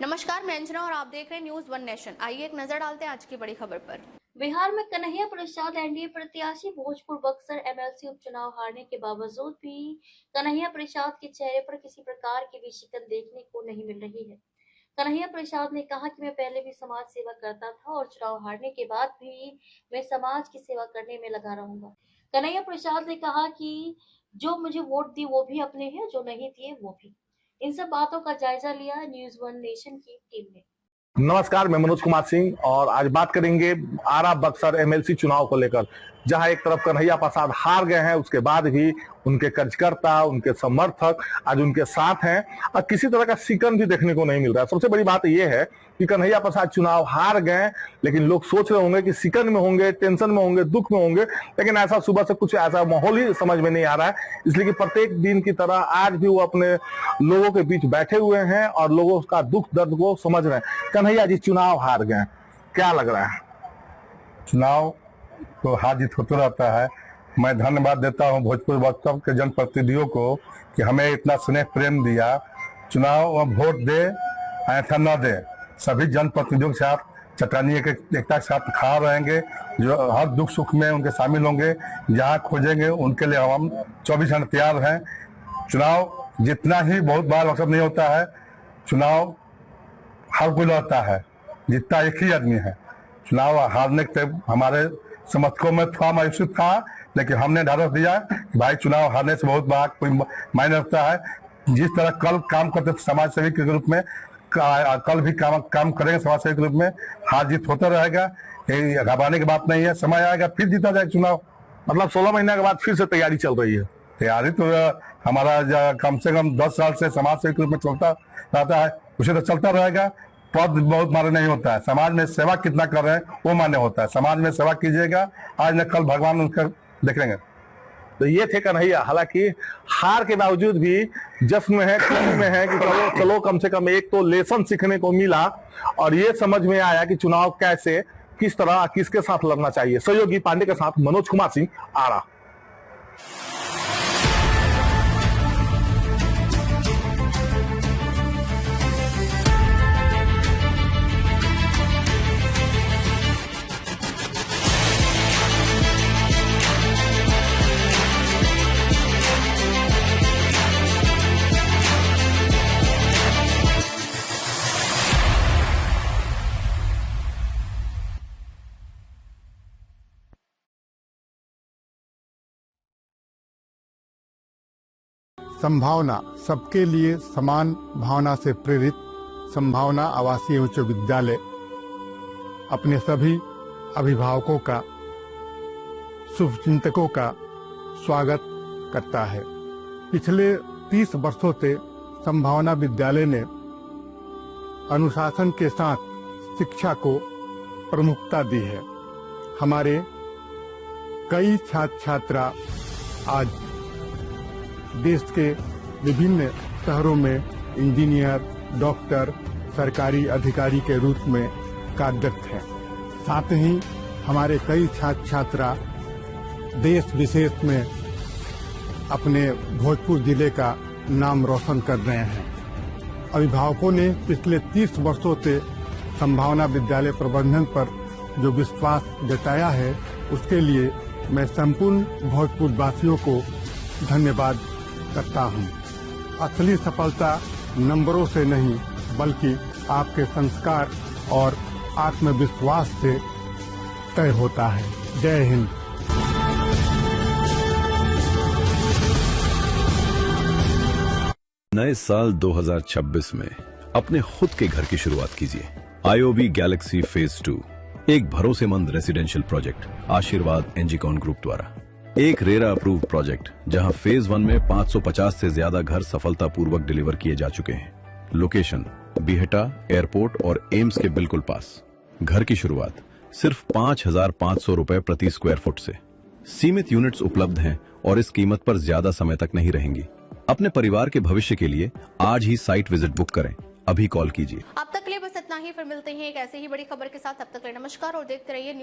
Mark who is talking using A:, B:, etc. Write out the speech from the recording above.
A: नमस्कार, मैं अंजना और आप देख रहे हैं न्यूज वन नेशन। आइए एक नजर डालते हैं आज की बड़ी खबर पर।
B: बिहार में कन्हैया प्रसाद एनडीए प्रत्याशी भोजपुर बक्सर एमएलसी उपचुनाव हारने के बावजूद भी कन्हैया प्रसाद के चेहरे पर किसी प्रकार की भी शिकन देखने को नहीं मिल रही है। कन्हैया प्रसाद ने कहा कि मैं पहले भी समाज सेवा करता था और चुनाव हारने के बाद भी मैं समाज की सेवा करने में लगा रहूंगा। कन्हैया प्रसाद ने कहा कि जो मुझे वोट दी वो भी अपने हैं, जो नहीं दिए वो भी। इन सब बातों का जायजा लिया न्यूज वन नेशन की टीम ने।
C: नमस्कार, मैं मनोज कुमार सिंह और आज बात करेंगे आरा बक्सर एमएलसी चुनाव को लेकर, जहां एक तरफ कन्हैया प्रसाद हार गए हैं, उसके बाद भी उनके कार्यकर्ता, उनके समर्थक आज उनके साथ हैं और किसी तरह का शिकन भी देखने को नहीं मिल रहा है। सबसे बड़ी बात यह है कि कन्हैया प्रसाद चुनाव हार गए, लेकिन लोग सोच रहे होंगे कि शिकन में होंगे, टेंशन में होंगे, दुख में होंगे, लेकिन ऐसा सुबह से कुछ ऐसा माहौल ही समझ में नहीं आ रहा है। इसलिए कि प्रत्येक दिन की तरह आज भी वो अपने लोगों के बीच बैठे हुए हैं और लोगों का दुख दर्द को समझ रहे हैं। कन्हैया जी चुनाव हार गए, क्या लग रहा है?
D: चुनाव तो हार जीत होता रहता है। मैं धन्यवाद देता हूं भोजपुर बक्सर के जनप्रतिनिधियों को कि हमें इतना स्नेह प्रेम दिया। चुनाव वोट दे ऐसा न दे, सभी जनप्रतिनिधियों के साथ चट्टानी एकता के साथ खड़ा रहेंगे, जो हर दुख सुख में उनके शामिल होंगे, जहां खोजेंगे उनके लिए हम 24 घंटे तैयार हैं। चुनाव जितना ही बहुत बार मकसद नहीं होता है, चुनाव हर कोई लड़ता है, जीतता एक ही आदमी है। चुनाव हारने के हमारे समर्थकों में थोड़ा मायूसी था, लेकिन हमने ढाढ़स दिया कि भाई चुनाव हारने से बहुत बड़ा कोई मायने रखता है। जिस तरह कल काम करते थे समाज सेवी के रूप में, कल भी काम करेंगे समाज सेवी के रूप में। हार जीत होता रहेगा, ये घबराने की बात नहीं है। समय आएगा फिर जीता जाएगा चुनाव।
C: मतलब 16 महीने के बाद फिर से तैयारी चल रही है।
D: तैयारी तो हमारा कम से कम 10 साल से समाज सेवी के रूप में चलता रहता है, उसे तो चलता रहेगा। पद बहुत मान्य नहीं होता है, समाज में सेवा कितना कर रहे हैं वो मान्य होता है। समाज में सेवा कीजिएगा, आज न कल भगवान उनका देखेंगे।
C: तो ये थे कन्हैया, हालांकि हार के बावजूद भी जश्न में है, खुशी में है कि चलो कम से कम एक तो लेसन सीखने को मिला और ये समझ में आया कि चुनाव कैसे, किस तरह, किसके साथ लड़ना चाहिए। सहयोगी पांडे के साथ मनोज कुमार सिंह, आरा।
E: संभावना सबके लिए समान भावना से प्रेरित संभावना आवासीय उच्च विद्यालय अपने सभी अभिभावकों का, शुभचिंतकों का स्वागत करता है। पिछले 30 वर्षों से संभावना विद्यालय ने अनुशासन के साथ शिक्षा को प्रमुखता दी है। हमारे कई छात्र छात्रा आज देश के विभिन्न शहरों में इंजीनियर, डॉक्टर, सरकारी अधिकारी के रूप में कार्यरत हैं। साथ ही हमारे कई छात्र छात्रा देश विशेष में अपने भोजपुर जिले का नाम रोशन कर रहे हैं। अभिभावकों ने पिछले 30 वर्षों से संभावना विद्यालय प्रबंधन पर जो विश्वास जताया है, उसके लिए मैं संपूर्ण भोजपुर वासियों को धन्यवाद करता हूं। असली सफलता नंबरों से नहीं, बल्कि आपके संस्कार और आत्मविश्वास से तय होता है। जय हिंद।
F: नए साल 2026 में अपने खुद के घर की शुरुआत कीजिए। IOB गैलेक्सी फेज 2, एक भरोसेमंद रेसिडेंशियल प्रोजेक्ट आशीर्वाद एनजीकॉन ग्रुप द्वारा। एक रेरा अप्रूव्ड प्रोजेक्ट जहां फेज 1 में 550 से ज्यादा घर सफलतापूर्वक डिलीवर किए जा चुके हैं। लोकेशन बीहटा एयरपोर्ट और एम्स के बिल्कुल पास। घर की शुरुआत सिर्फ 5,500 रुपए प्रति स्क्वायर फुट से। सीमित यूनिट्स उपलब्ध हैं और इस कीमत पर ज्यादा समय तक नहीं रहेंगी। अपने परिवार के भविष्य के लिए आज ही साइट विजिट बुक करें। अभी कॉल कीजिए।
A: अब तक के लिए बस इतना ही, फिर मिलते हैं एक ऐसे ही बड़ी खबर के साथ। तब तक के लिए नमस्कार और देखते रहिए